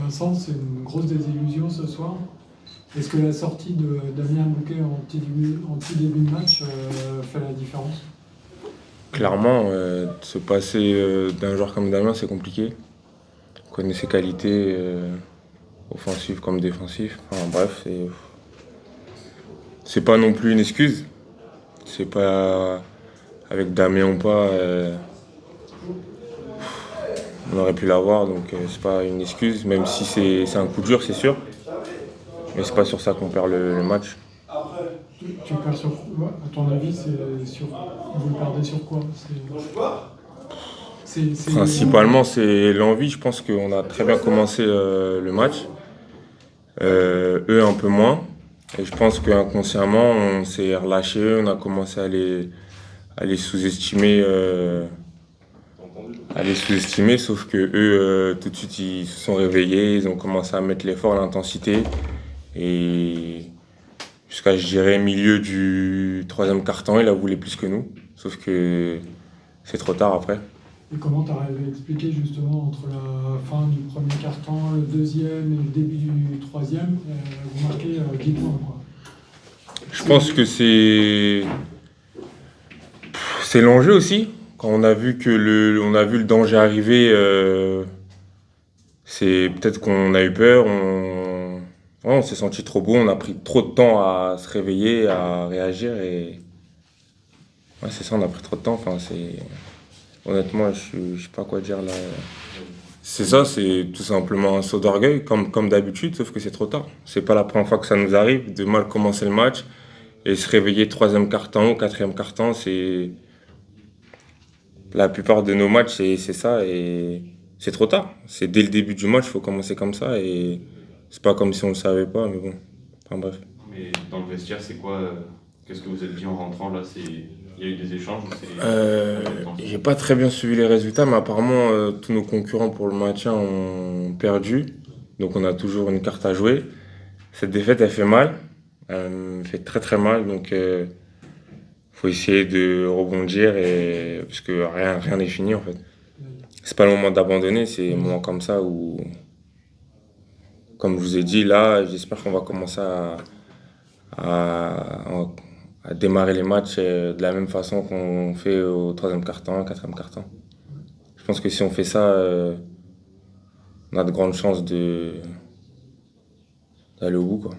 Vincent, c'est une grosse désillusion ce soir. Est-ce que la sortie de Damien Bouquet en petit début de match fait la différence? Clairement, se passer d'un joueur comme Damien, c'est compliqué. On connaît ses qualités offensives comme défensives. Enfin, bref, c'est pas non plus une excuse. C'est pas avec Damien ou pas, on aurait pu l'avoir, donc c'est pas une excuse, même si c'est un coup dur, c'est sûr. Mais c'est pas sur ça qu'on perd le match. Tu perds sur quoi? À ton avis, vous le perdez sur quoi? Principalement, c'est l'envie. Je pense qu'on a très bien commencé le match. Eux, un peu moins. Et je pense qu'inconsciemment, on s'est relâché. On a commencé à les sous-estimer. À les sous-estimer, sauf que eux, tout de suite, ils se sont réveillés. Ils ont commencé à mettre l'effort, l'intensité. Et jusqu'à, je dirais, milieu du troisième quart-temps, il a voulu plus que nous. Sauf que c'est trop tard après. Et comment tu arrives à expliquer justement entre la fin du premier quart-temps, le deuxième et le début du troisième, vous marquez 10 points, quoi. Je pense que c'est l'enjeu aussi. Quand on a vu on a vu le danger arriver, c'est peut-être qu'on a eu peur. Ouais, on s'est senti trop beau. On a pris trop de temps à se réveiller, à réagir et ouais, c'est ça. On a pris trop de temps. Enfin, c'est honnêtement, je sais pas quoi dire là. C'est ça, c'est tout simplement un saut d'orgueil, comme d'habitude, sauf que c'est trop tard. C'est pas la première fois que ça nous arrive de mal commencer le match et se réveiller troisième quart-temps ou quatrième quart-temps. C'est la plupart de nos matchs, c'est ça et c'est trop tard. C'est dès le début du match, il faut commencer comme ça et c'est pas comme si on le savait pas, mais bon. Enfin bref. Mais dans le vestiaire, c'est quoi qu'est-ce que vous êtes dit en rentrant là? Il y a eu des échanges ou c'est J'ai pas très bien suivi les résultats, mais apparemment tous nos concurrents pour le maintien ont perdu. Donc on a toujours une carte à jouer. Cette défaite, elle fait mal. Elle fait très très mal. Donc faut essayer de rebondir parce que rien n'est fini en fait. C'est pas le moment d'abandonner, c'est un moment comme ça où, comme je vous ai dit, là, j'espère qu'on va commencer à, à démarrer les matchs de la même façon qu'on fait au troisième quart-temps, quatrième quart-temps. Je pense que si on fait ça, on a de grandes chances d'aller au bout, quoi.